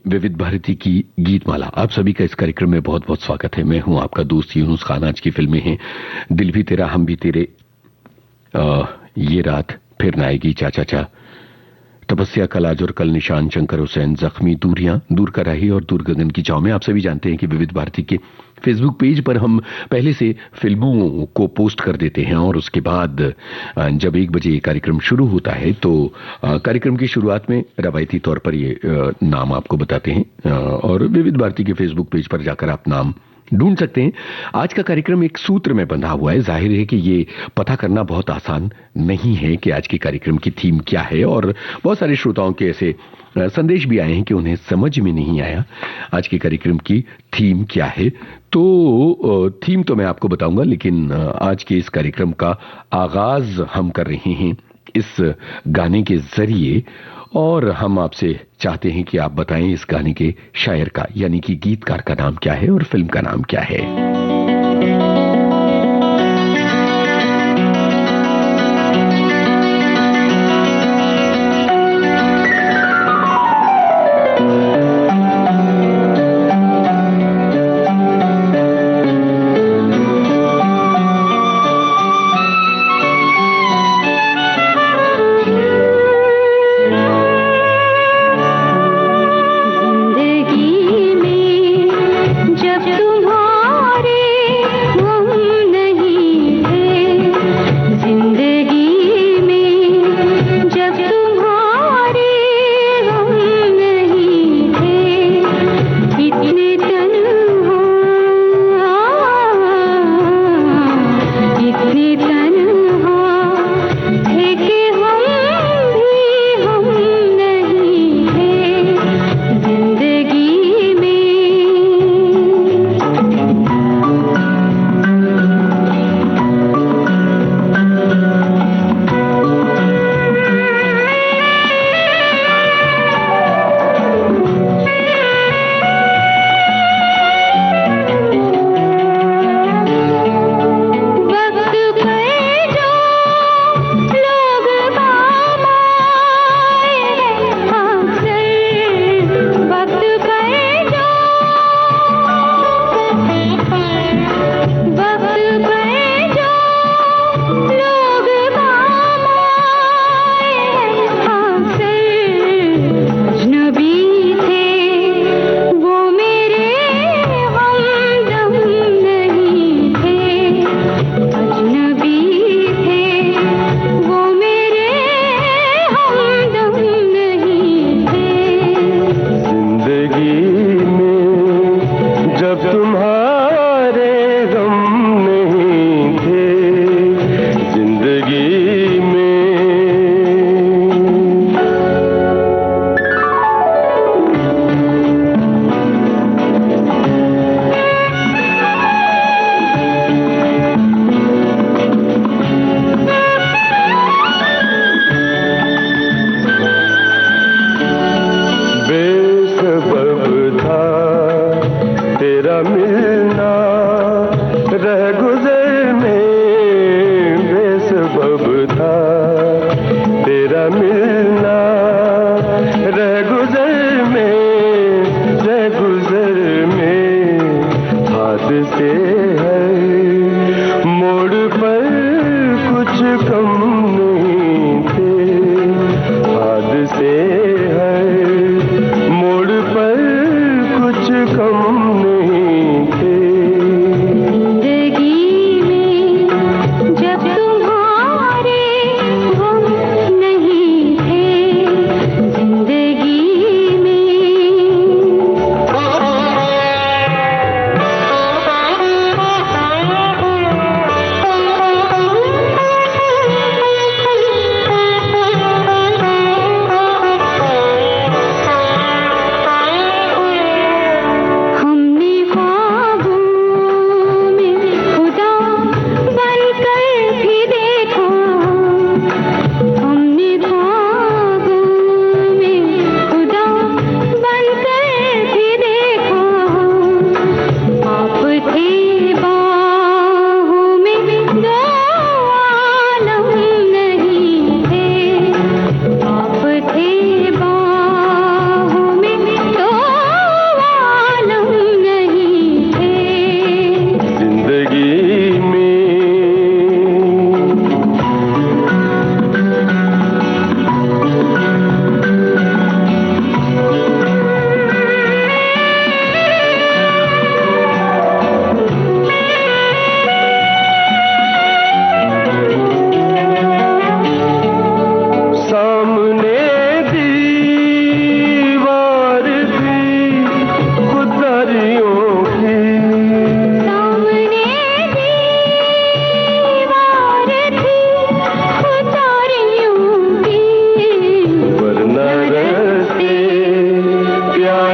विविध भारती की गीतमाला। आप सभी का इस कार्यक्रम में बहुत बहुत स्वागत है। मैं हूं आपका दोस्त यूनुस खान। आज की फिल्में हैं दिल भी तेरा, हम भी तेरे, ये रात फिर न आएगी, चा चा चा, तपस्या, कल आज और कल, निशान, शंकर हुसैन, जख्मी, दूरियां, दूर का राही और दूर गगन की छांव में। आप सभी जानते हैं कि विविध भारती के फेसबुक पेज पर हम पहले से फिल्मों को पोस्ट कर देते हैं और उसके बाद जब 1 बजे कार्यक्रम शुरू होता है तो कार्यक्रम की शुरुआत में रवायती तौर पर ये नाम आपको बताते हैं और विविध भारती के फेसबुक पेज पर जाकर आप नाम ढूंढ सकते हैं। आज का कार्यक्रम एक सूत्र में बंधा हुआ है। जाहिर है कि ये पता करना बहुत आसान नहीं है कि आज के कार्यक्रम की थीम क्या है और बहुत सारे श्रोताओं के ऐसे संदेश भी आए हैं कि उन्हें समझ में नहीं आया आज के कार्यक्रम की थीम क्या है। तो थीम तो मैं आपको बताऊंगा, लेकिन आज के इस कार्यक्रम का आगाज हम कर रहे हैं इस गाने के जरिए और हम आपसे चाहते हैं कि आप बताएं इस गाने के शायर का यानी कि गीतकार का नाम क्या है और फिल्म का नाम क्या है।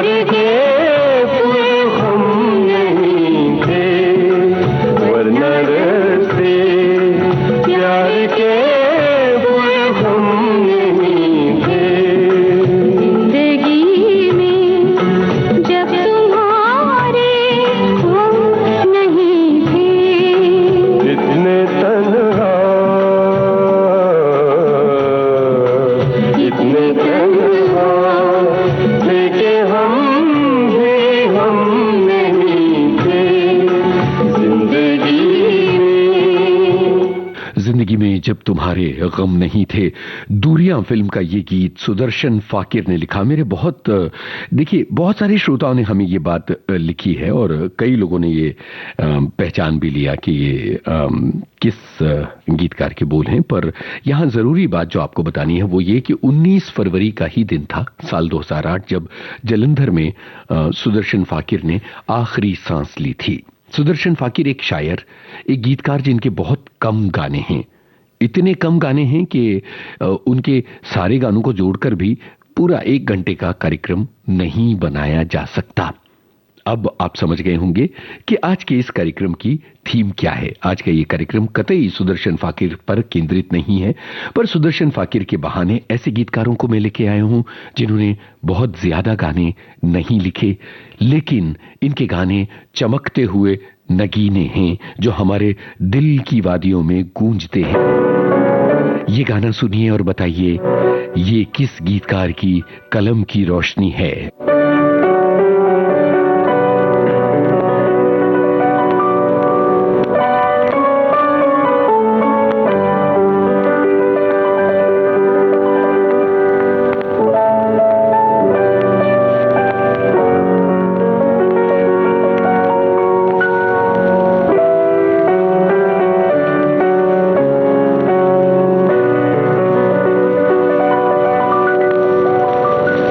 प्यार के पुरखम नहीं थे, वरना रस्ते प्यार के पुरखम नहीं थे। जिंदगी में जब तुम्हारे हम नहीं थे, इतने तन्हा, इतने तन्हा थे कि हम भी हम नहीं थे जिंदगी में जब तुम्हारे गम नहीं थे। दूरियां फिल्म का ये गीत सुदर्शन फाकिर ने लिखा। मेरे देखिए बहुत सारे श्रोताओं ने हमें ये बात लिखी है और कई लोगों ने ये पहचान भी लिया कि ये किस गीतकार के बोल हैं। पर यहां जरूरी बात जो आपको बतानी है वो ये कि 19 फरवरी का ही दिन था साल 2008 जब जालंधर में सुदर्शन फाकिर ने आखिरी सांस ली थी। सुदर्शन फाकिर एक शायर, एक गीतकार जिनके बहुत कम गाने हैं। इतने कम गाने हैं कि उनके सारे गानों को जोड़कर भी पूरा 1 घंटे का कार्यक्रम नहीं बनाया जा सकता। अब आप समझ गए होंगे कि आज के इस कार्यक्रम की थीम क्या है। आज का ये कार्यक्रम कतई सुदर्शन फाकिर पर केंद्रित नहीं है, पर सुदर्शन फाकिर के बहाने ऐसे गीतकारों को मैं लेके आया हूं जिन्होंने बहुत ज्यादा गाने नहीं लिखे, लेकिन इनके गाने चमकते हुए नगीने हैं जो हमारे दिल की वादियों में गूंजते हैं। ये गाना सुनिए और बताइए ये किस गीतकार की कलम की रोशनी है।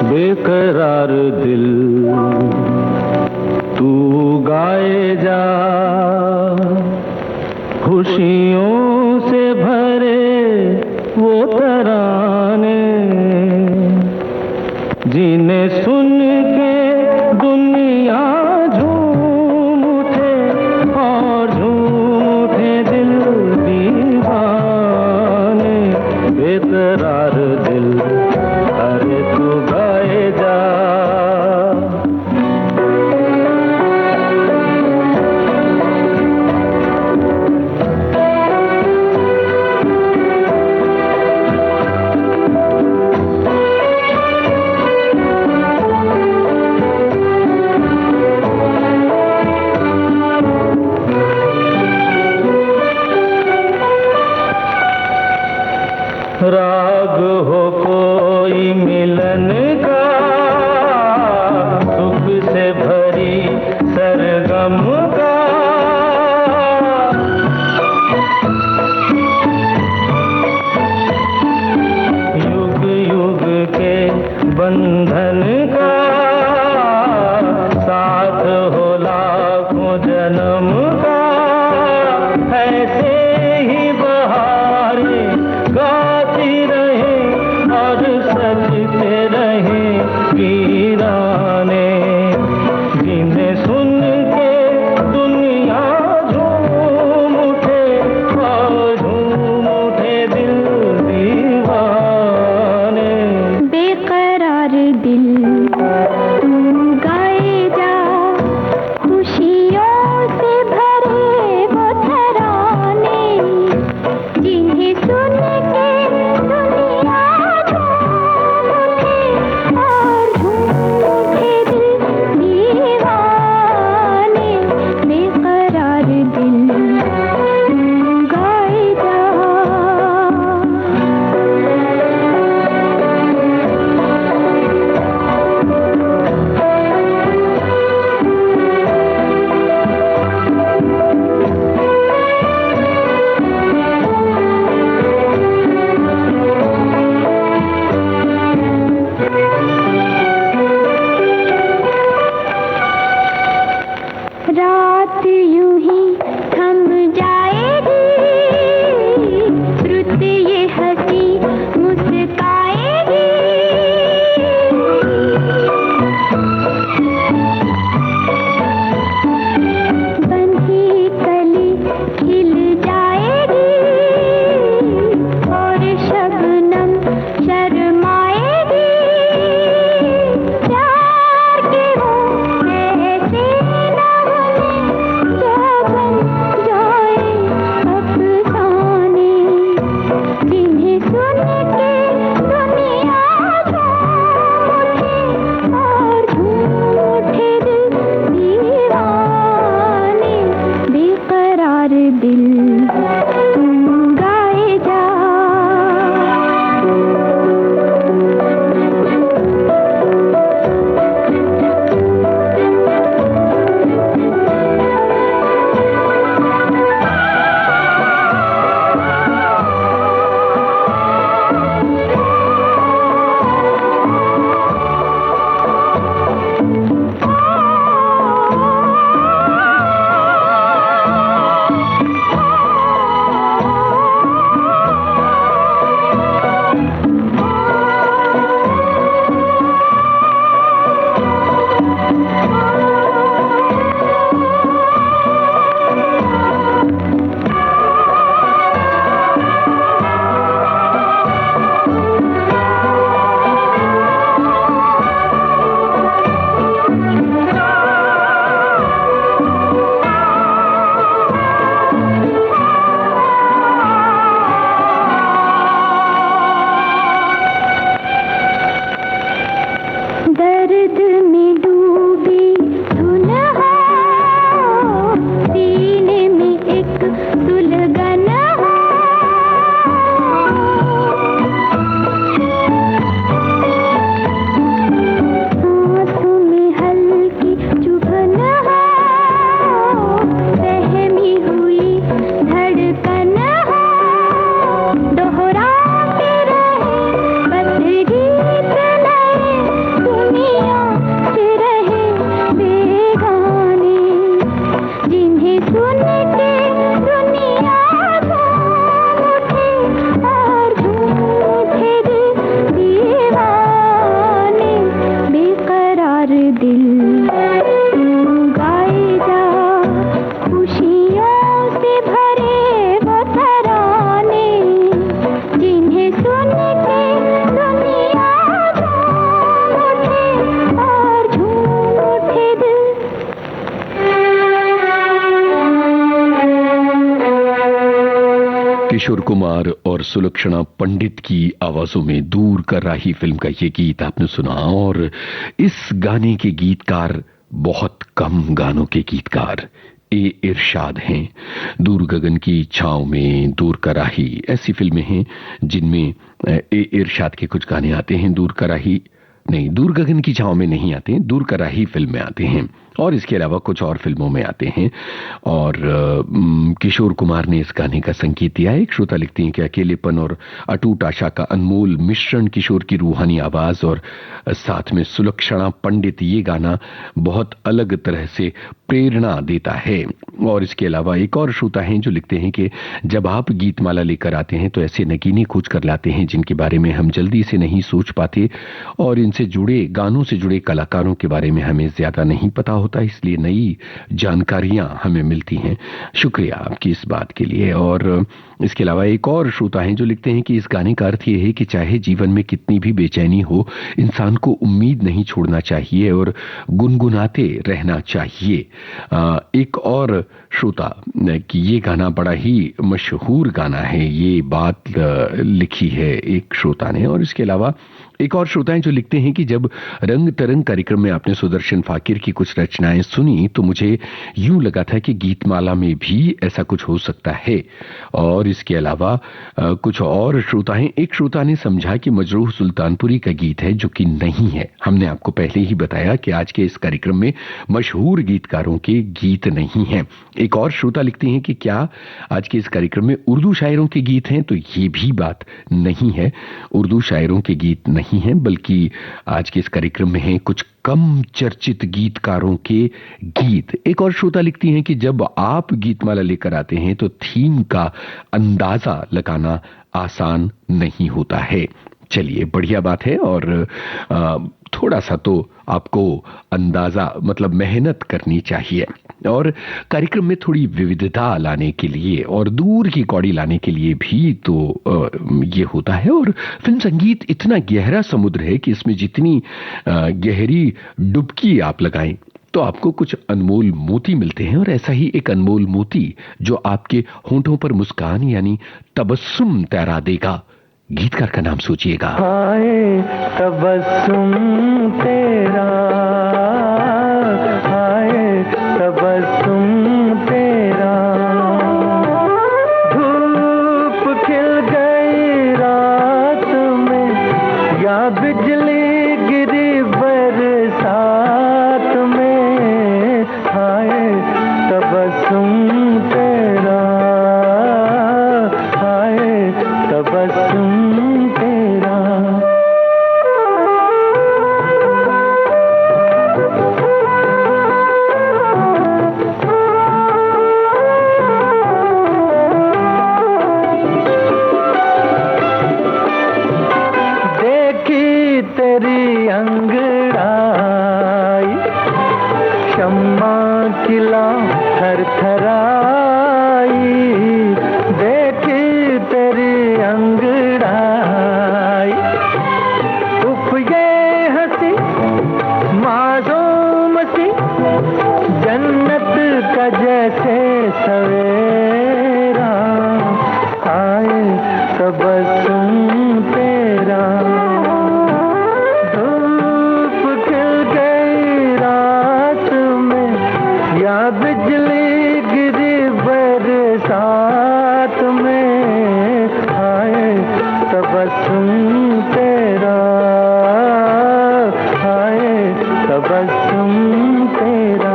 बेकरार दिल दिल तू गाए जा, खुशियों से भरे वो तराने, जिन्हें सुन के दुनिया झूम उठे और झूम उठे दिल। किशोर कुमार और सुलक्षणा पंडित की आवाजों में दूर कर राही फिल्म का ये गीत आपने सुना। और इस गाने के गीतकार बहुत कम गानों के गीतकार ए इरशाद हैं। दूर गगन की छांव में, दूर का राही, ऐसी फिल्में हैं जिनमें ए इरशाद के कुछ गाने आते हैं। दूर का राही नहीं, दूर गगन की छांव में नहीं आते हैं, दूर का राही फिल्म में आते हैं और इसके अलावा कुछ और फिल्मों में आते हैं। और किशोर कुमार ने इस गाने का संगीत दिया है। एक श्रोता लिखती हैं कि अकेलेपन और अटूट आशा का अनमोल मिश्रण, किशोर की रूहानी आवाज और साथ में सुलक्षणा पंडित, ये गाना बहुत अलग तरह से प्रेरणा देता है। और इसके अलावा एक और श्रोता हैं जो लिखते हैं कि जब आप गीतमाला लेकर आते हैं तो ऐसे नगीने खोज कर लाते हैं जिनके बारे में हम जल्दी से नहीं सोच पाते और इनसे जुड़े गानों से जुड़े कलाकारों के बारे में हमें ज्यादा नहीं पता होता, इसलिए नई जानकारियां हमें मिलती हैं। शुक्रिया आपकी इस बात के लिए। और इसके अलावा एक और श्रोता हैं जो लिखते हैं कि इस गाने का अर्थ यह है कि चाहे जीवन में कितनी भी बेचैनी हो, इंसान को उम्मीद नहीं छोड़ना चाहिए और गुनगुनाते रहना चाहिए। एक और श्रोता कि ये गाना बड़ा ही मशहूर गाना है, ये बात लिखी है एक श्रोता ने। और इसके अलावा एक और श्रोता हैं जो लिखते हैं कि जब रंग तरंग कार्यक्रम में आपने सुदर्शन फाकिर की कुछ रचनाएं सुनी तो मुझे यूं लगा था कि गीतमाला में भी ऐसा कुछ हो सकता है। और इसके अलावा कुछ और श्रोता हैं। एक श्रोता ने समझा कि मजरूह सुल्तानपुरी का गीत है, जो कि नहीं है। हमने आपको पहले ही बताया कि आज के इस कार्यक्रम में मशहूर गीतकारों के गीत नहीं हैं। एक और श्रोता लिखती हैं कि क्या आज के इस कार्यक्रम में उर्दू शायरों के गीत हैं, तो ये भी बात नहीं है। उर्दू शायरों के गीत नहीं हैं, बल्कि आज के इस कार्यक्रम में हैं कुछ कम चर्चित गीतकारों के गीत। एक और श्रोता लिखती हैं कि जब आप गीतमाला लेकर आते हैं तो थीम का अंदाजा लगाना आसान नहीं होता है। चलिए, बढ़िया बात है। और थोड़ा सा तो आपको अंदाजा मतलब मेहनत करनी चाहिए। और कार्यक्रम में थोड़ी विविधता लाने के लिए और दूर की कौड़ी लाने के लिए भी तो ये होता है। और फिल्म संगीत इतना गहरा समुद्र है कि इसमें जितनी गहरी डुबकी आप लगाएं तो आपको कुछ अनमोल मोती मिलते हैं। और ऐसा ही एक अनमोल मोती जो आपके होंठों पर मुस्कान यानी तबस्सुम तैरा देगा। गीतकार का नाम सोचिएगा। हाय तबस्सुम तेरा, हाय तबस्सुम तेरा, धूप खिल गई रात में या बिजली गिरी बरसात में, हाय तबस्सुम तेरा, हाय तबस्सुम तेरा। देखी तेरी अंगड़ाई, शम्मा खिला थर थराई, देखी तेरी अंगड़ाई, उफ ये हंसी मासूम सी, जन्नत का जैसे सवेरा, हाय तबस्सुम तेरा, धूप खिल गई रात में या बिजली गिरी बरसात में, हाय तबस्सुम तेरा, हाय तबस्सुम तेरा।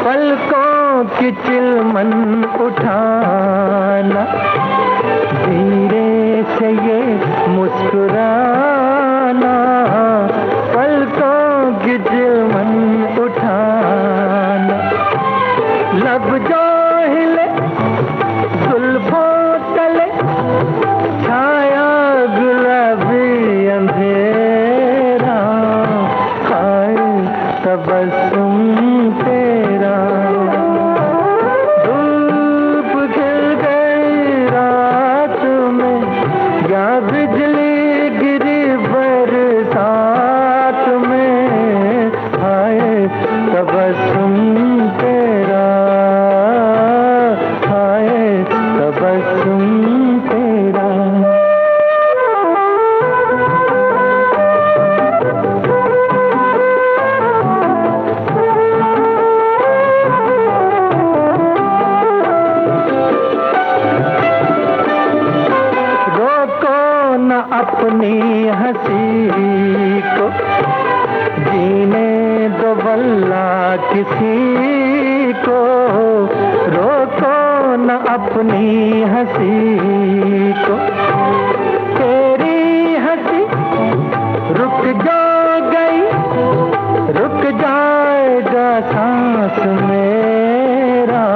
पलकों की चिलमन उठाना, धीरे से ये मुस्कुराना, पलकों की चिलमन तबस्सुम तेरा, हाय तबस्सुम तेरा। अपनी हंसी को जीने दो वल्ला किसी को, रोको न अपनी हंसी को। तेरी हंसी रुक जा गई, रुक जाएगा सांस मेरा,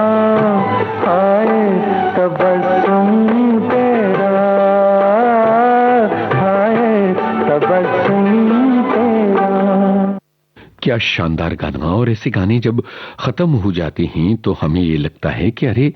हाय तबस्सुम तेरा, क्या शानदार गाना। और ऐसे गाने जब खत्म हो जाते हैं तो हमें ये लगता है कि अरे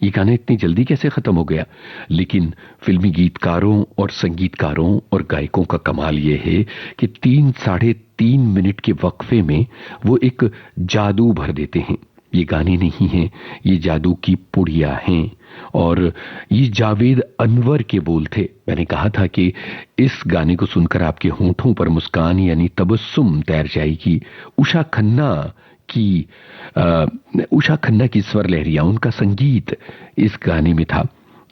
ये गाना इतनी जल्दी कैसे खत्म हो गया। लेकिन फिल्मी गीतकारों और संगीतकारों और गायकों का कमाल ये है कि 3-3.5 मिनट के वक्फे में वो एक जादू भर देते हैं। ये गाने नहीं हैं, ये जादू की पुड़िया हैं। और ये जावेद अनवर के बोल थे। मैंने कहा था कि इस गाने को सुनकर आपके होंठों पर मुस्कान यानी तबस्सुम तैर जाएगी। उषा खन्ना की स्वर लहरियां, उनका संगीत इस गाने में था।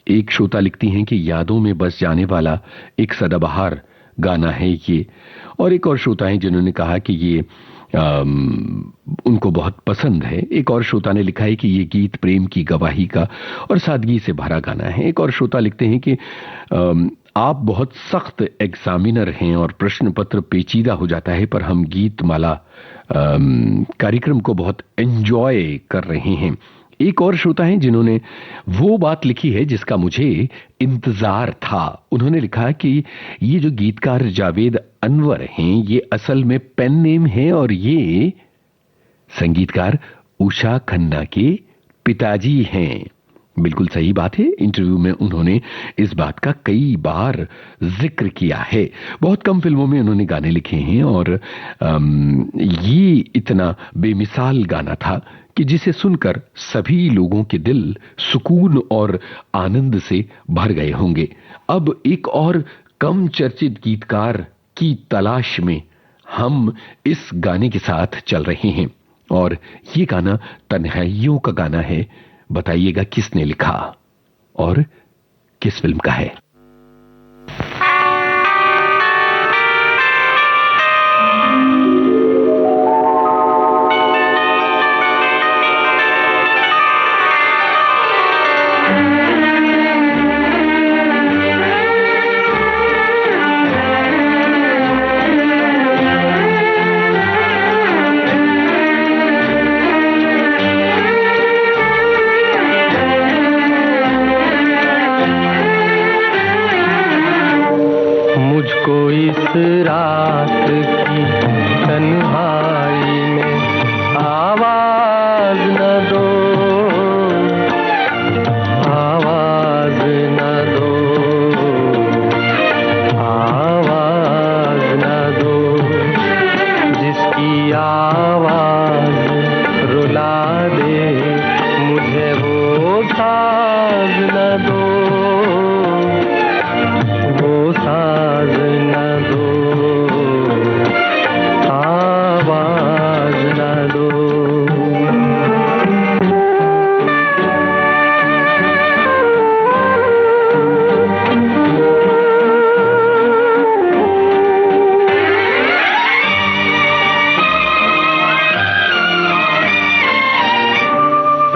एक श्रोता लिखती हैं कि यादों में बस जाने वाला एक सदाबहार गाना है ये। और एक और श्रोता हैं जिन्होंने कहा कि ये उनको बहुत पसंद है। एक और श्रोता ने लिखा है कि ये गीत प्रेम की गवाही का और सादगी से भरा गाना है। एक और श्रोता लिखते हैं कि आप बहुत सख्त एग्जामिनर हैं और प्रश्न पत्र पेचीदा हो जाता है, पर हम गीत माला कार्यक्रम को बहुत एंजॉय कर रहे हैं। एक और श्रोता हैं जिन्होंने वो बात लिखी है जिसका मुझे इंतजार था। उन्होंने लिखा कि ये जो गीतकार जावेद अनवर हैं ये असल में पेन नेम है और ये संगीतकार उषा खन्ना के पिताजी हैं। बिल्कुल सही बात है। इंटरव्यू में उन्होंने इस बात का कई बार जिक्र किया है। बहुत कम फिल्मों में उन्होंने गाने लिखे हैं और ये इतना बेमिसाल गाना था कि जिसे सुनकर सभी लोगों के दिल सुकून और आनंद से भर गए होंगे। अब एक और कम चर्चित गीतकार की तलाश में हम इस गाने के साथ चल रहे हैं और ये गाना तन्हाइयों का गाना है। बताइएगा किसने लिखा और किस फिल्म का है। रात की तन्हाई में आवाज न दो, आवाज न दो, आवाज न दो। जिसकी आवाज रुला दे मुझे वो साज न दो, वो साज न दो, आवाज न दो।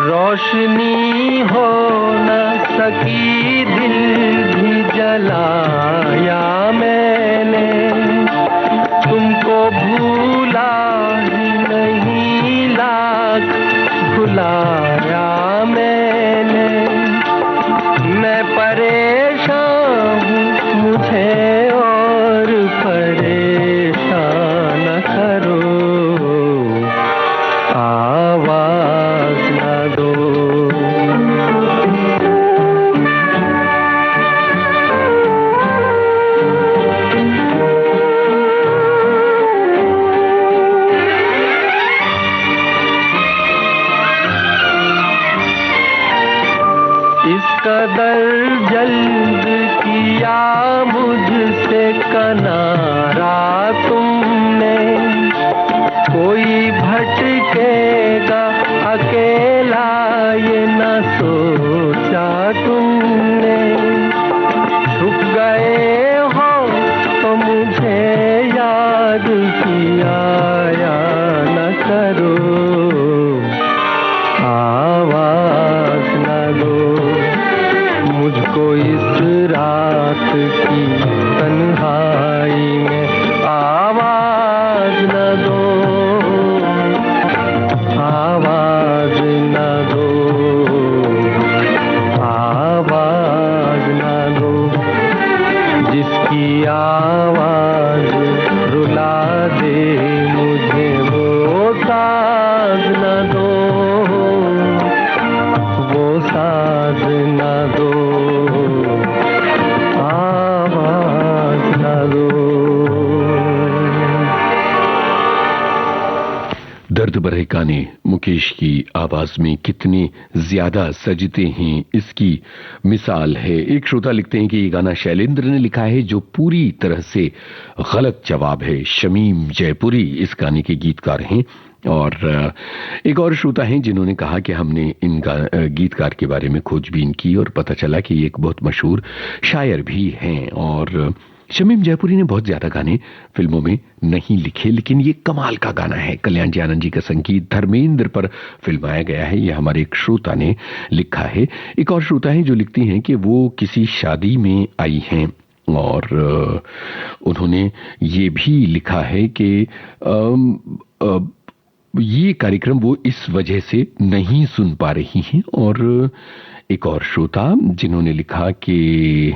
रोशनी हो न सकी दिल भी जलाया मैंने, तुमको भूला ही नहीं लाख भुलाया मैंने। मैं परेशान हूँ मुझे और परेशान न करो, आवाज न दो। मगर जल्द किया मुझसे किनारा तुमने। कोई भटकेगा अकेला ये न सोचा तुमने। छुप गए हो तो मुझे याद किया या न करो। आवाज न दो मुझको इस रात की तन्हाई में। आवाज न दो, आवाज न दो, आवाज न दो। जिसकी आवाज रुला दे मुझे वो साज न दो, वो साज न दो, आवाज न दो। दर्द भरे गाने मुकेश की आवाज में कितने ज्यादा सजते हैं, इसकी मिसाल है। एक श्रोता लिखते हैं कि ये गाना शैलेंद्र ने लिखा है, जो पूरी तरह से गलत जवाब है। शमीम जयपुरी इस गाने के गीतकार हैं। और एक और श्रोता हैं जिन्होंने कहा कि हमने इन गीतकार के बारे में खोजबीन की और पता चला कि ये एक बहुत मशहूर शायर भी हैं। और शमीम जयपुरी ने बहुत ज्यादा गाने फिल्मों में नहीं लिखे, लेकिन ये कमाल का गाना है। कल्याण जी आनंद जी का संगीत, धर्मेंद्र पर फिल्माया गया है। ये हमारे एक श्रोता ने लिखा है। एक और श्रोता है जो लिखती हैं कि वो किसी शादी में आई हैं और उन्होंने ये भी लिखा है कि ये कार्यक्रम वो इस वजह से नहीं सुन पा रही हैं। और एक और श्रोता जिन्होंने लिखा कि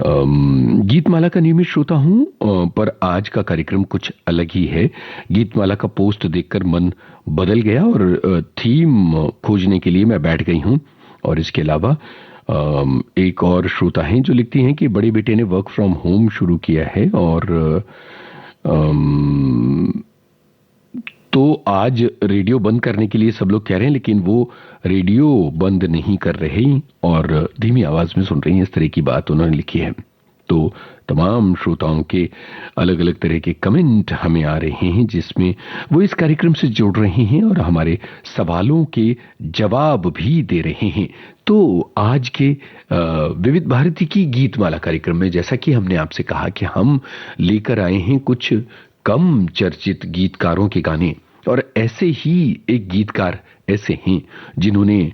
गीतमाला का नियमित श्रोता हूं, पर आज का कार्यक्रम कुछ अलग ही है। गीतमाला का पोस्ट देखकर मन बदल गया और थीम खोजने के लिए मैं बैठ गई हूं। और इसके अलावा एक और श्रोता हैं जो लिखती हैं कि बड़े बेटे ने वर्क फ्रॉम होम शुरू किया है और तो आज रेडियो बंद करने के लिए सब लोग कह रहे हैं, लेकिन वो रेडियो बंद नहीं कर रहे और धीमी आवाज में सुन रही हैं। इस तरह की बात उन्होंने लिखी है। तो तमाम श्रोताओं के अलग अलग तरह के कमेंट हमें आ रहे हैं जिसमें वो इस कार्यक्रम से जुड़ रहे हैं और हमारे सवालों के जवाब भी दे रहे हैं। तो आज के विविध भारती की गीतमाला कार्यक्रम में जैसा कि हमने आपसे कहा कि हम लेकर आए हैं कुछ कम चर्चित गीतकारों के गाने, और ऐसे ही एक गीतकार ऐसे हैं जिन्होंने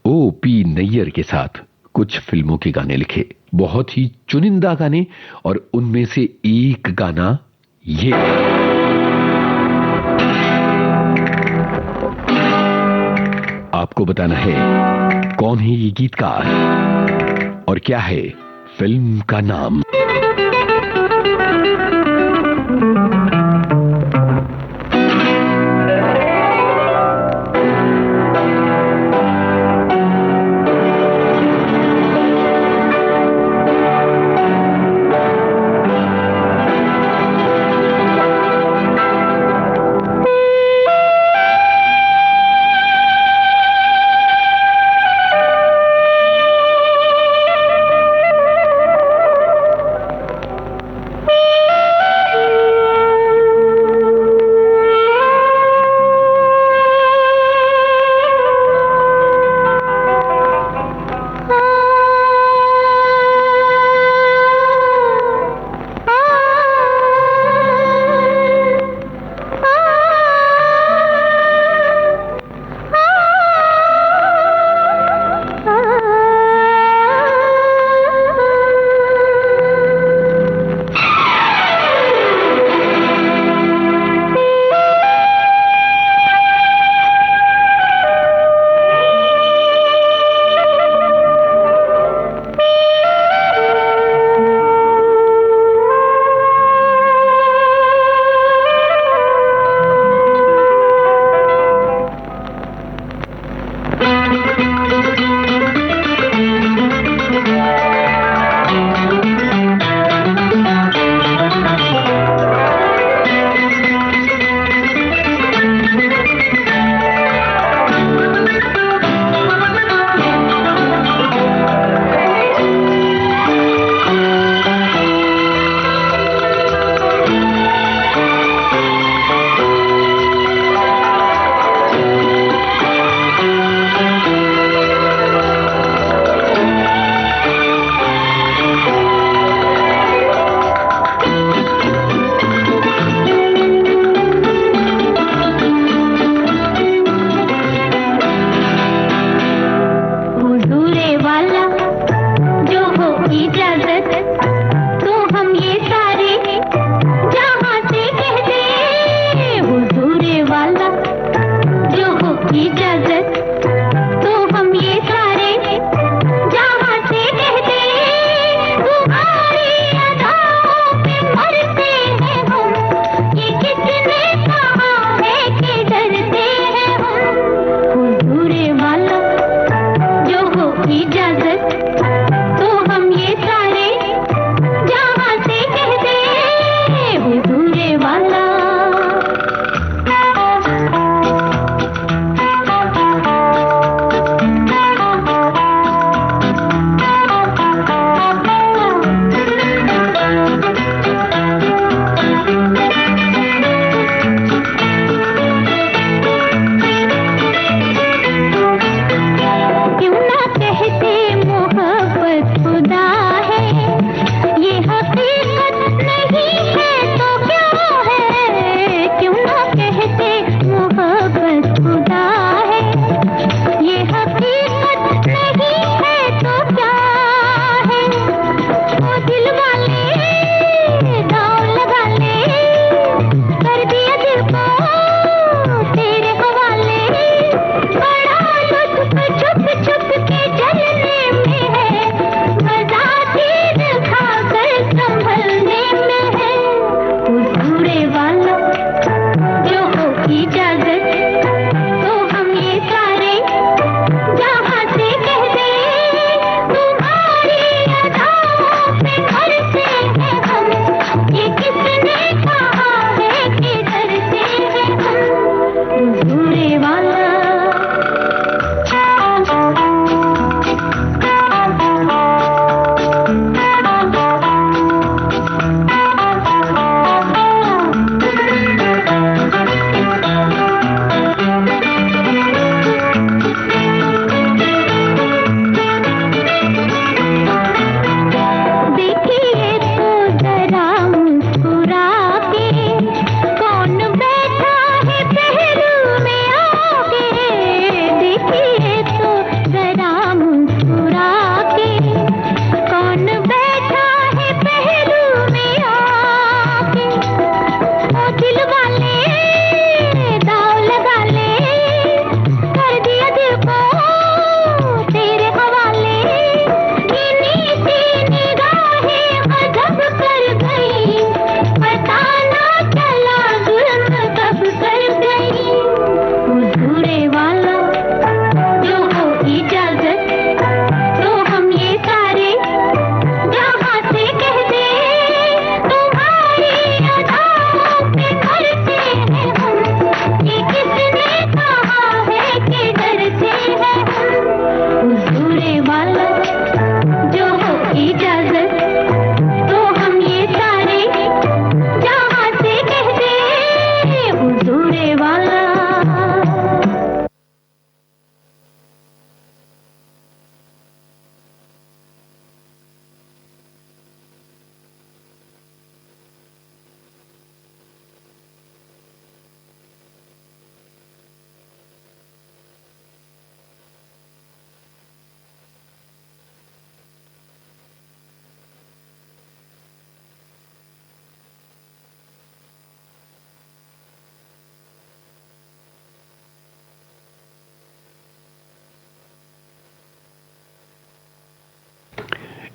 O.P. नैयर के साथ कुछ फिल्मों के गाने लिखे, बहुत ही चुनिंदा गाने, और उनमें से एक गाना ये। आपको बताना है कौन है ये गीतकार और क्या है फिल्म का नाम।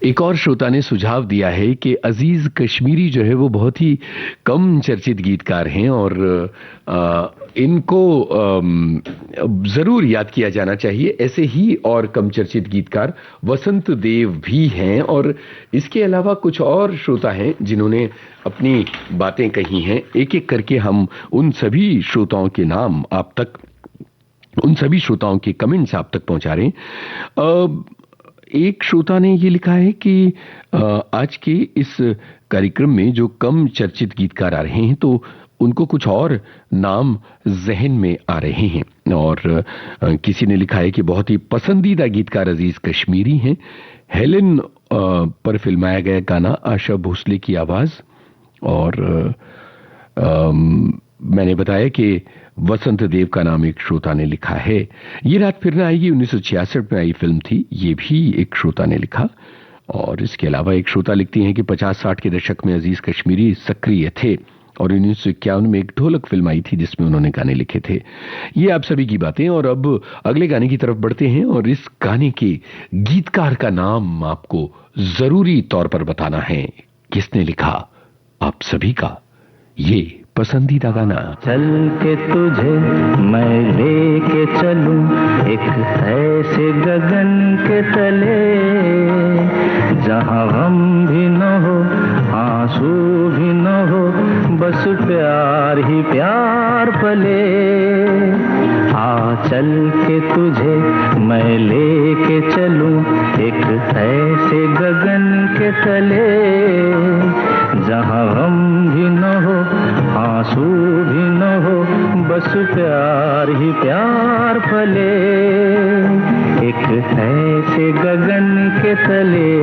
एक और श्रोता ने सुझाव दिया है कि अजीज कश्मीरी जो है वो बहुत ही कम चर्चित गीतकार हैं और इनको जरूर याद किया जाना चाहिए। ऐसे ही और कम चर्चित गीतकार वसंत देव भी हैं और इसके अलावा कुछ और श्रोता हैं जिन्होंने अपनी बातें कही हैं। एक एक करके हम उन सभी श्रोताओं के नाम आप तक, उन सभी श्रोताओं के कमेंट्स आप तक पहुंचा रहे हैं। एक श्रोता ने ये लिखा है कि आज के इस कार्यक्रम में जो कम चर्चित गीतकार आ रहे हैं तो उनको कुछ और नाम जहन में आ रहे हैं। और किसी ने लिखा है कि बहुत ही पसंदीदा गीतकार अजीज कश्मीरी हैं। हेलेन पर फिल्माया गया गाना आशा भोसले की आवाज। और मैंने बताया कि वसंत देव का नाम एक श्रोता ने लिखा है। ये रात फिर न आएगी 1966 में आई फिल्म थी, ये भी एक श्रोता ने लिखा। और इसके अलावा एक श्रोता लिखती हैं कि 50-60 के दशक में अजीज कश्मीरी सक्रिय थे और 1951 में एक ढोलक फिल्म आई थी जिसमें उन्होंने गाने लिखे थे। ये आप सभी की बातें। और अब अगले गाने की तरफ बढ़ते हैं और इस गाने के गीतकार का नाम आपको जरूरी तौर पर बताना है। किसने लिखा आप सभी का ये पसंदीदा गाना। चल के तुझे मैं लेके चलूं एक ऐसे गगन के तले, जहां गम भी न हो आंसू भी न हो, बस प्यार ही प्यार पले। आ चल के तुझे मैं लेके चलूं एक ऐसे गगन के तले, जहां गम भी न हो आंसू भी न हो, बस प्यार ही प्यार पले। एक ऐसे गगन के तले।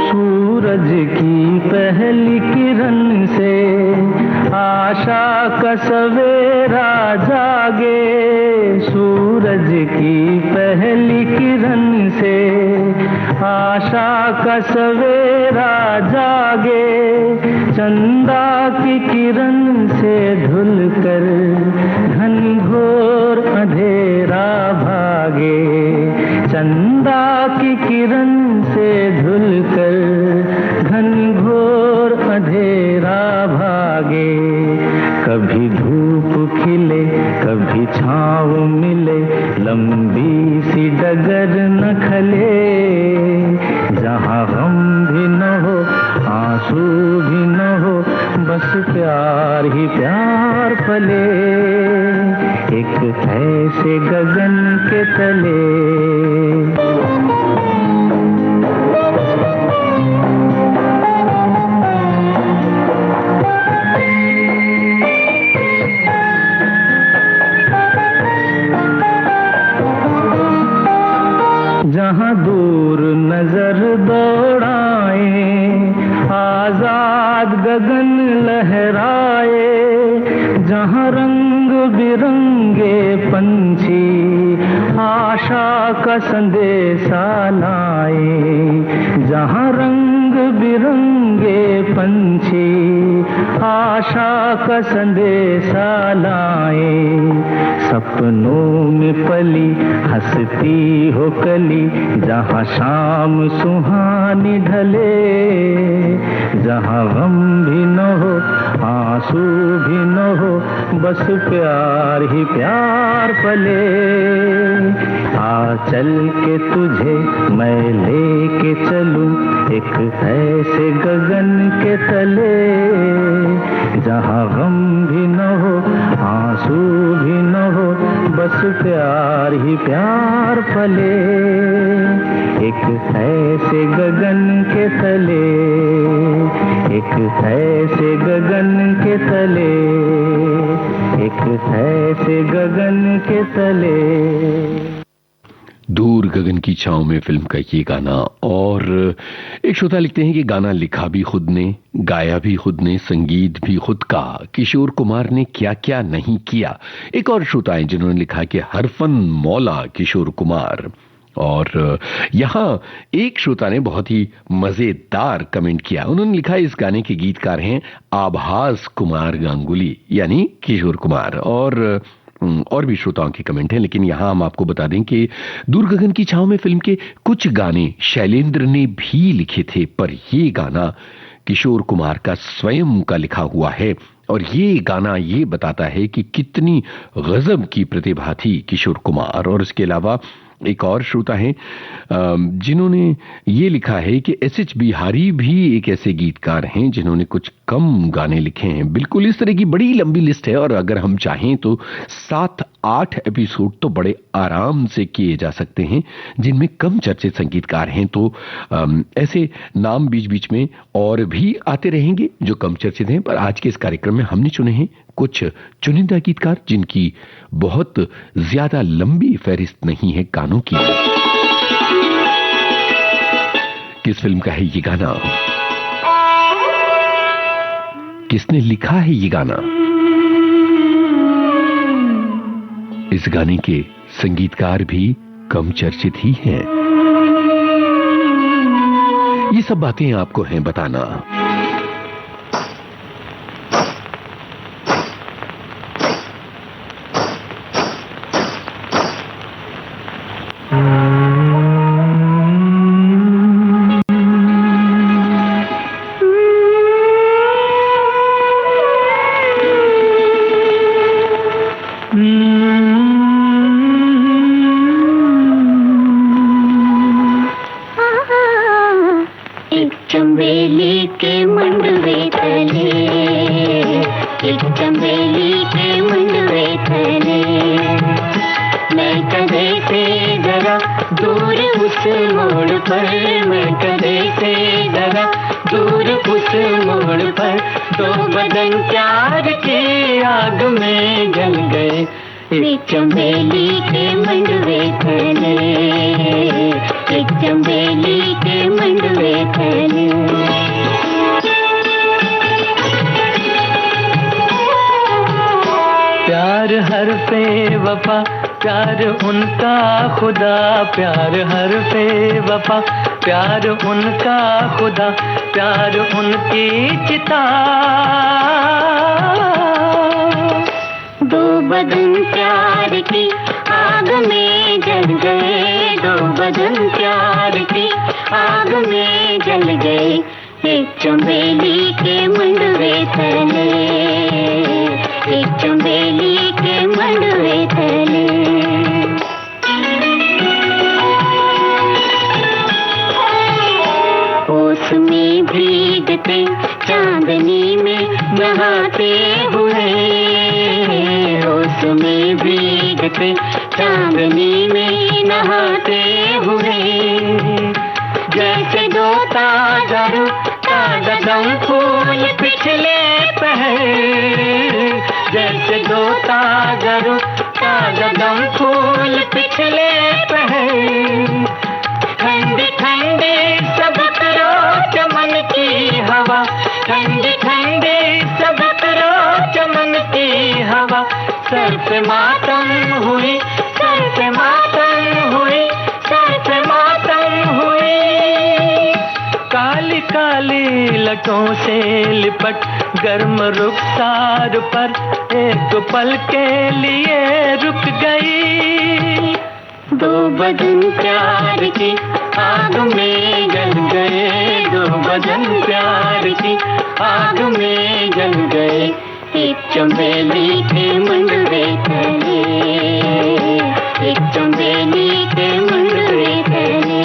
सूरज की पहली किरण से आशा का सवेरा जागे, सूरज की पहली किरण से आशा का सवेरा जागे, चंदा की किरण से धुलकर घनघोर अंधेरा भागे, चंदा की किरण से धुलकर घनघोर अंधेरा भागे। कभी धूप खिले कभी छाँव मिले, लंबी सी डगर न खले, जहाँ गम भी न हो आंसू भी न हो, बस प्यार ही प्यार पले। एक ऐसे गगन के तले। जहाँ दूर नजर दौड़ाए, आजाद गगन लहराए, जहाँ रंग बिरंगे पंछी आशा का संदेशा लाए, जहाँ रंग बिरंगे पंछी आशा का संदेशा लाए, सपनों में पली हंसती हो कली, जहाँ शाम सुहानी ढले, जहाँ गम भी न हो आंसू भी न हो, बस प्यार ही प्यार पले। आ चल के तुझे मैं लेके चलूं एक ऐसे गगन के तले, जहाँ गम भी न हो आंसू भी न हो, बस प्यार ही प्यार पले। एक ऐसे गगन के तले, एक ऐसे गगन के तले, एक ऐसे गगन के तले। दूर गगन की छांव में फिल्म का ये गाना। और एक श्रोता लिखते हैं कि गाना लिखा भी खुद ने, गाया भी खुद ने, संगीत भी खुद का, किशोर कुमार ने क्या क्या नहीं किया। एक और श्रोता है जिन्होंने लिखा कि हर फन मौला किशोर कुमार। और यहाँ एक श्रोता ने बहुत ही मजेदार कमेंट किया। उन्होंने लिखा इस गाने के गीतकार हैं आभास कुमार गांगुली यानी किशोर कुमार। और भी श्रोताओं के कमेंट हैं, लेकिन यहाँ हम आपको बता दें कि दूर गगन की छांव में फिल्म के कुछ गाने शैलेंद्र ने भी लिखे थे, पर ये गाना किशोर कुमार का स्वयं का लिखा हुआ है। और ये गाना ये बताता है कि कितनी गजब की प्रतिभा थी किशोर कुमार। और इसके अलावा एक और श्रोता हैं जिन्होंने ये लिखा है कि एस.एच. बिहारी भी एक ऐसे गीतकार हैं जिन्होंने कुछ कम गाने लिखे हैं। बिल्कुल इस तरह की बड़ी लंबी लिस्ट है, और अगर हम चाहें तो 7-8 एपिसोड तो बड़े आराम से किए जा सकते हैं जिनमें कम चर्चित संगीतकार हैं। तो ऐसे नाम बीच बीच में और भी आते रहेंगे जो कम चर्चित हैं, पर आज के इस कार्यक्रम में हमने चुने हैं कुछ चुनिंदा गीतकार जिनकी बहुत ज्यादा लंबी फहरिस्त नहीं है गानों की। किस फिल्म का है ये गाना, किसने लिखा है ये गाना, इस गाने के संगीतकार भी कम चर्चित ही हैं। ये सब बातें आपको हैं बताना। चंबेली के मंडवे तले, एक चंबेली के मंडवे तले, मैं कदे से जरा दूर उस मोड़ पर, मैं कदे से जरा दूर उस मोड़ पर, दो बदन प्यार के आग में जल गए, एक चंबेली के मंडवे तले, एक चंबेली के मंडवे तले। प्यार हर पे वफा, प्यार उनका खुदा, प्यार हर पे वफा, प्यार उनका खुदा, प्यार उनकी चिता, दो बदन प्यार की आग में जल गए, दो बदन प्यार की आग में जल गए, एक चंबेली के मंडवे तले, एक चंबेली के मंडवे तले। ओस में भीगते चांदनी में नहाते हुए, ओस में भीगते चांदनी में नहाते हुए, जैसे दो ताजा दम फूल पिछले पहर, जैसे दो ताजा दम फूल पिछले पहर, ठंडी ठंडी सबक रो चमन की हवा, ठंडी ठंडी सबक रो चमन की हवा, सर पे मातम हुई, सर पे मातम हुई, सर पे मातम हुई, काली काली लटों से लिपट गर्म रुखसार पर एक पल के लिए रुक गई, दो बदन प्यार की आग में जल गए, दो बदन प्यार की आग में जल गए, एक चंबेली के मंडवे तले, एक चंबेली के मंडवे तले।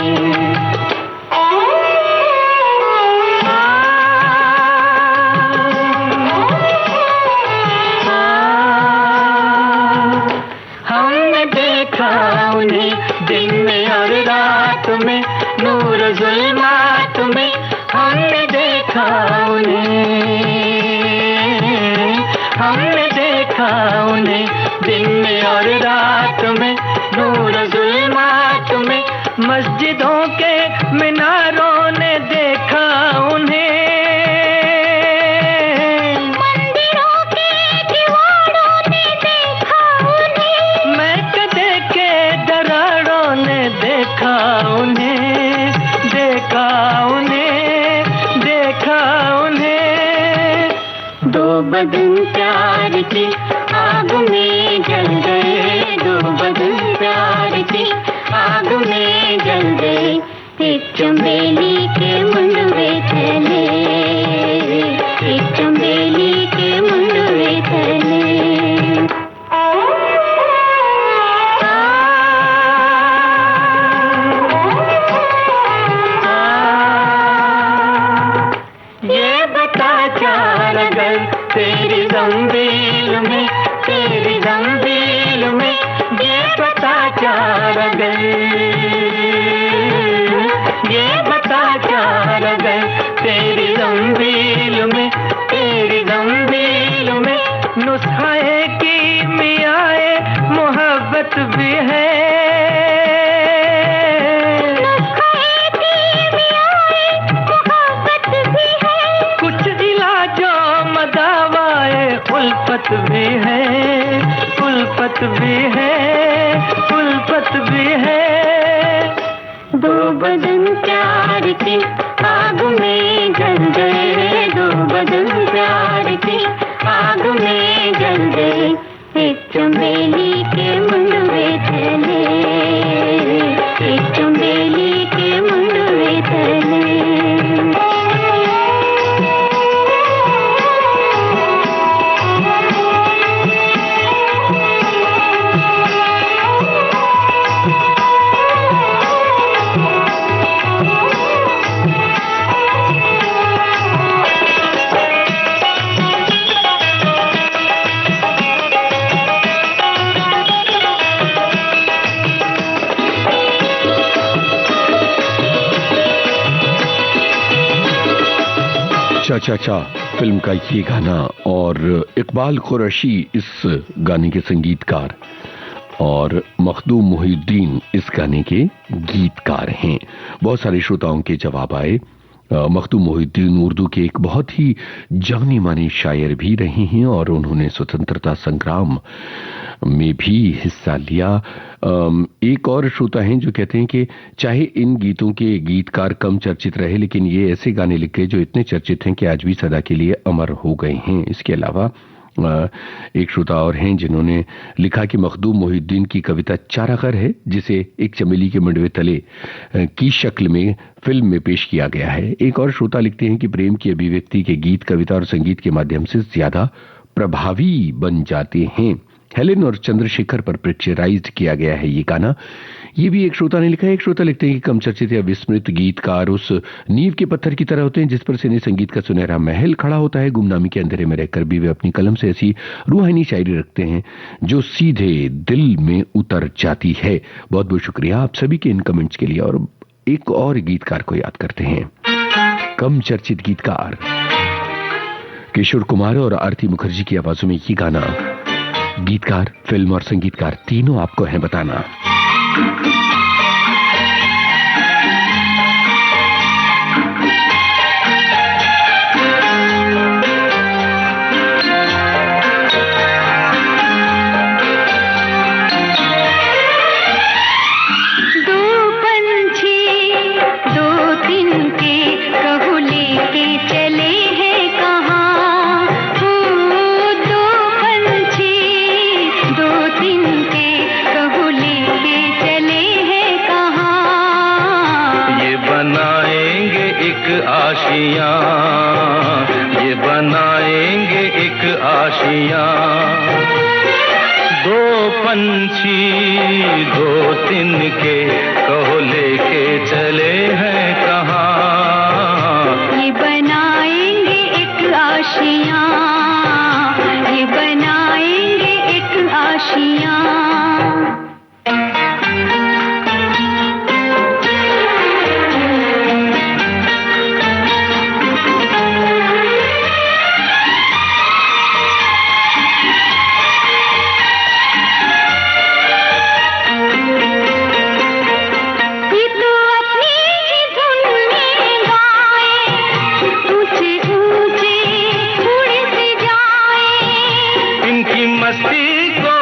हमने देखा उन्हें दिन में और रात में, नूर जुल्मात में, हमने देखा उन्हें, हमने देखा उन्हें दिन में और रात में, नूर जुल्मात में, मस्जिदों के मीनारों ने देखा उन्हें, मंदिरों के दीवारों ने देखा उन्हें, मैं कदे के दरारों ने देखा प्यार की आग में जल गए, दो बदन प्यार की आग में जल गए। एक चंबेली के मुंडवे तले, एक चंबेली के मुंडवे तले। ये बता चार अगर तेरी जंजीर में, तेरी जंजीर में, ये बता चार अगर, ये बता चार अगर तेरी जंजीर में, तेरी जंजीर में नुस्खा है कि मियाए मोहब्बत भी है, नुस्खा है कि मियाए मोहब्बत भी है। कुछ इलाजों मदावाए उल्फत भी है, उल्फत भी है, उल्फत भी है। दो बदन प्यार की आग में जल गए, दो बदन प्यार की आग में जल गए। एक चंबेली के मुंडवे तले, एक चंबेली के मुंडवे तले। चा चा चा फिल्म का ये गाना, और इकबाल कुरैशी इस गाने के संगीतकार और मखदूम मोहिउद्दीन इस गाने के गीतकार हैं। बहुत सारे श्रोताओं के जवाब आए। मखदूम मोहिउद्दीन उर्दू के एक बहुत ही जाने माने शायर भी रहे हैं और उन्होंने स्वतंत्रता संग्राम में भी हिस्सा लिया। एक और श्रोता हैं जो कहते हैं कि चाहे इन गीतों के गीतकार कम चर्चित रहे, लेकिन ये ऐसे गाने लिखे जो इतने चर्चित हैं कि आज भी सदा के लिए अमर हो गए हैं। इसके अलावा एक श्रोता और हैं जिन्होंने लिखा कि मखदूम मोहिउद्दीन की कविता चारागर है, जिसे एक चमेली के मंडवे तले की शक्ल में फिल्म में पेश किया गया है। एक और श्रोता लिखते हैं कि प्रेम की अभिव्यक्ति के गीत कविता और संगीत के माध्यम से ज्यादा प्रभावी बन जाते हैं। हेलेन और चंद्रशेखर पर पिक्चराइज्ड किया गया है ये गाना। ये भी एक श्रोता ने लिखा है। एक श्रोता लिखते हैं कि कम चर्चित या विस्मृत गीतकार उस नींव के पत्थर की तरह होते हैं जिस पर सिने संगीत का सुनहरा महल खड़ा होता है। गुमनामी के अंधेरे में रहकर भी वे अपनी कलम से ऐसी रूहानी शायरी रखते हैं जो सीधे दिल में उतर जाती है। बहुत बहुत शुक्रिया आप सभी के इन कमेंट्स के लिए। और एक और गीतकार को याद करते हैं, कम चर्चित गीतकार किशोर कुमार और आरती मुखर्जी की आवाजों में ये गाना। गीतकार, फिल्म और संगीतकार तीनों आपको हैं बताना। ये बनाएंगे एक आशियां, दो पंछी दो तिनके कहो लेके चले हैं कहाँ। ये बनाएंगे एक आशियां, ये बनाएंगे एक आशियां। मस्ती को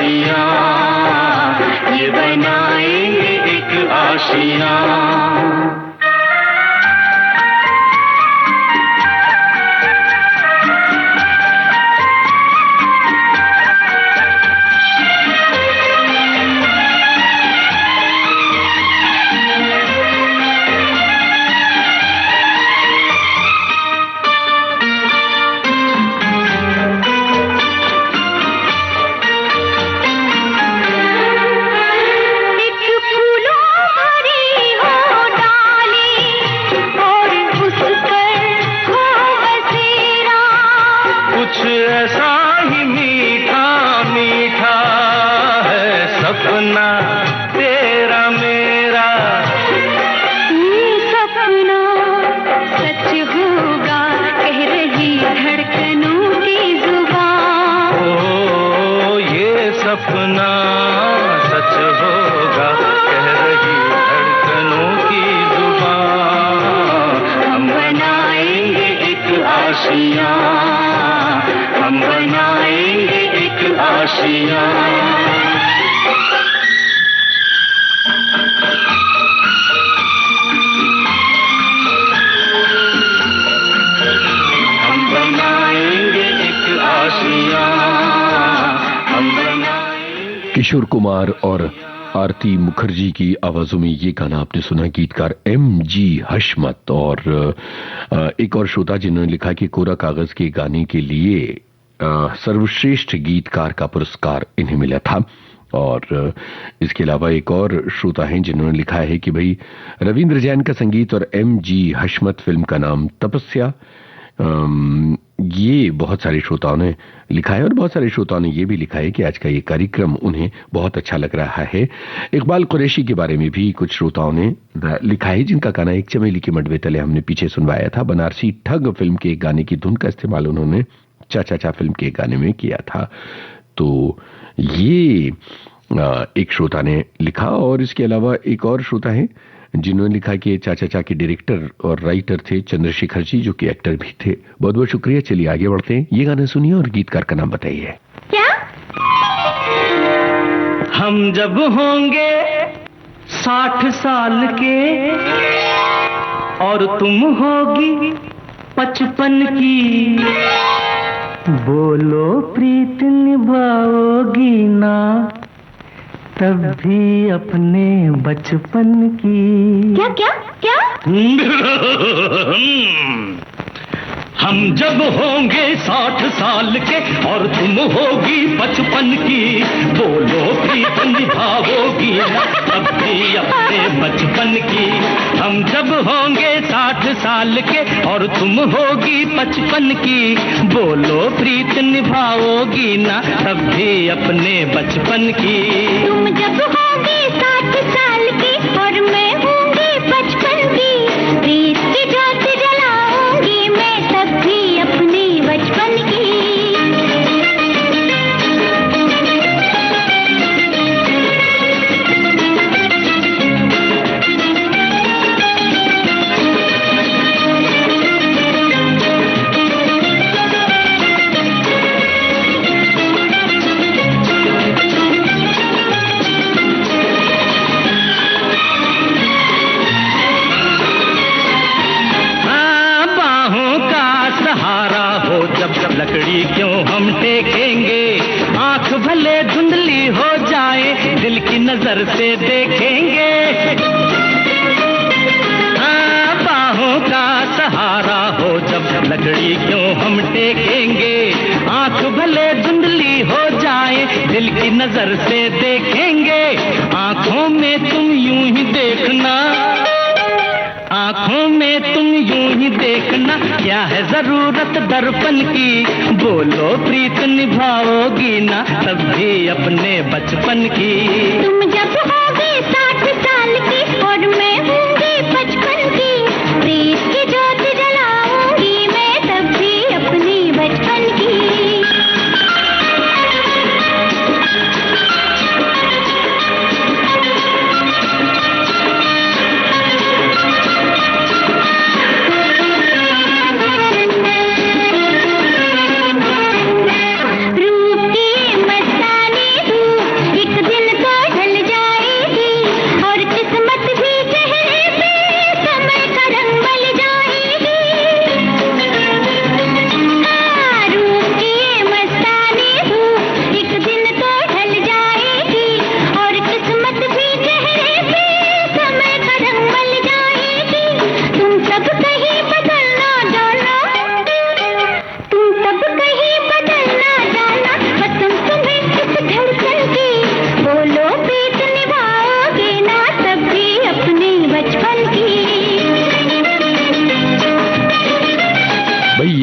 आशियां, ये बनाएंगे एक आशियां। सपना तेरा मेरा, सपना सच होगा कह रही धड़कनों की जुबान। ओ ये सपना सच होगा कह रही धड़कनों की जुबान। हम बनाएंगे एक आशियां, हम बनाएंगे एक आशियां। किशोर कुमार और आरती मुखर्जी की आवाजों में ये गाना आपने सुना, गीतकार M.G. हशमत। और एक और श्रोता जिन्होंने लिखा कि कोरा कागज के गाने के लिए सर्वश्रेष्ठ गीतकार का पुरस्कार इन्हें मिला था। और इसके अलावा एक और श्रोता हैं जिन्होंने लिखा है कि भाई रविंद्र जैन का संगीत और M.G. हशमत फिल्म का नाम तपस्या। ये बहुत सारे श्रोताओं ने लिखा है और बहुत सारे श्रोताओं ने ये भी लिखा है कि आज का ये कार्यक्रम उन्हें बहुत अच्छा लग रहा है। इकबाल कुरैशी के बारे में भी कुछ श्रोताओं ने लिखा है जिनका गाना एक चमेली के मडवे तले हमने पीछे सुनवाया था। बनारसी ठग फिल्म के एक गाने की धुन का इस्तेमाल उन्होंने चाचा चा फिल्म के गाने में किया था। तो ये एक श्रोता ने लिखा। और इसके अलावा एक और श्रोता है जिन्होंने लिखा कि चाचा चा के डायरेक्टर और राइटर थे चंद्रशेखर जी, जो कि एक्टर भी थे। बहुत बहुत शुक्रिया। चलिए आगे बढ़ते हैं। ये गाना सुनिए और गीतकार का नाम बताइए। क्या? हम जब होंगे 60 साल के और तुम होगी 55 की, बोलो प्रीत निभाओगी ना तब भी अपने बचपन की। क्या क्या क्या? हम जब होंगे 60 साल के और तुम होगी 55 की, बोलो प्रीत निभाओगी ना तब भी अपने बचपन की। हम जब होंगे 60 साल के और तुम होगी 55 की, बोलो प्रीत निभाओगी ना तब भी अपने बचपन की। तुम जब होगी 60 साल की और मैं होंगी 55 की, प्रीत की ज्योत जलाऊंगी मैं तब भी अपने बचपन की। लकड़ी क्यों हम टेकेंगे, आंख भले धुंधली हो जाए दिल की नजर से देखेंगे। हाँ, बाहों का सहारा हो जब लकड़ी क्यों हम टेकेंगे, आंख भले धुंधली हो जाए दिल की नजर से देखेंगे। आंखों में तुम यूं ही देखना, आंखों में तुम यूं ही देखना, क्या है जरूरत दर्पण की, बोलो प्रीत निभाओगी ना तब भी अपने बचपन की। तुम जब होगी 60 साल की और मैं होंगी 55 की, प्रीत की ज्योत जलाऊंगी मैं तब भी अपनी बचपन की। रूप की मस्तानी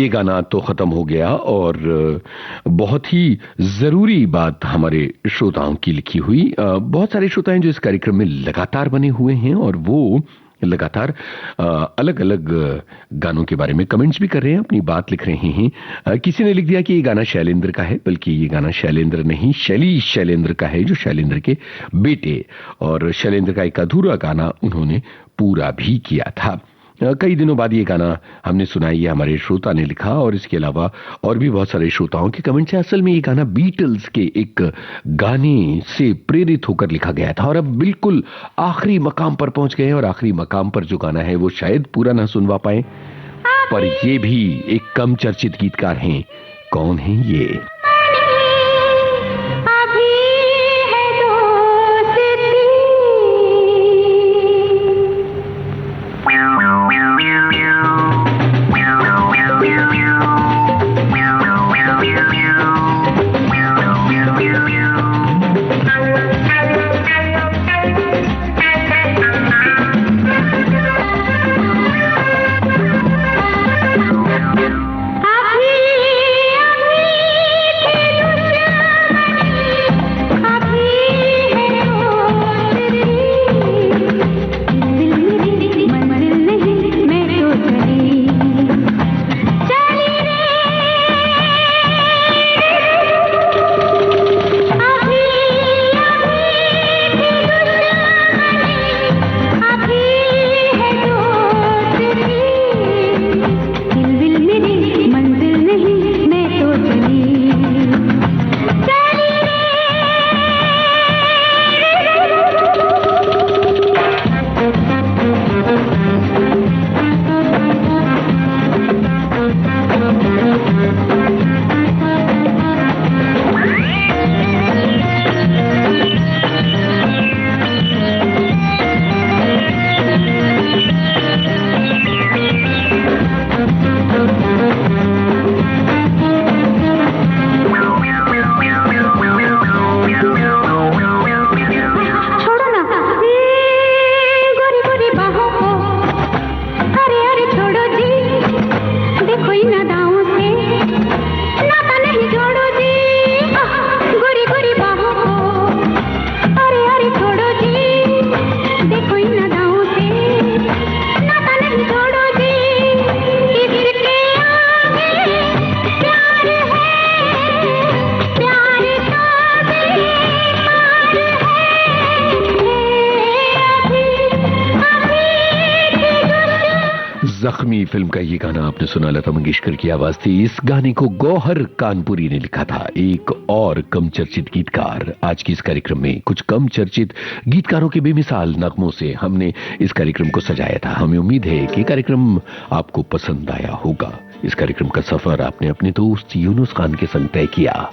ये गाना तो खत्म हो गया और बहुत ही जरूरी बात हमारे श्रोताओं की लिखी हुई। बहुत सारे श्रोता हैं जो इस कार्यक्रम में लगातार बने हुए हैं और वो लगातार अलग अलग गानों के बारे में कमेंट्स भी कर रहे हैं, अपनी बात लिख रहे हैं। किसी ने लिख दिया कि ये गाना शैलेंद्र का है, बल्कि ये गाना शैलेंद्र नहीं शैलीश शैलेंद्र का है, जो शैलेंद्र के बेटे, और शैलेंद्र का एक अधूरा गाना उन्होंने पूरा भी किया था। कई दिनों बाद ये गाना हमने सुना, ये हमारे श्रोता ने लिखा और इसके अलावा और भी बहुत सारे श्रोताओं के कमेंट्स हैं। असल में ये गाना बीटल्स के एक गाने से प्रेरित होकर लिखा गया था और अब बिल्कुल आखिरी मकाम पर पहुंच गए हैं और आखिरी मकाम पर जो गाना है वो शायद पूरा ना सुनवा पाए, पर ये भी एक कम चर्चित गीतकार हैं। कौन है ये? जख्मी फिल्म का ये गाना आपने सुना, लता मंगेशकर की आवाज थी। इस गाने को गौहर कानपुरी ने लिखा था, एक और कम चर्चित गीतकार। आज की इस कार्यक्रम में कुछ कम चर्चित गीतकारों के बेमिसाल नगमों से हमने इस कार्यक्रम को सजाया था। हमें उम्मीद है कि कार्यक्रम आपको पसंद आया होगा। इस कार्यक्रम का सफर आपने अपने दोस्त यूनुस खान के संग तय किया।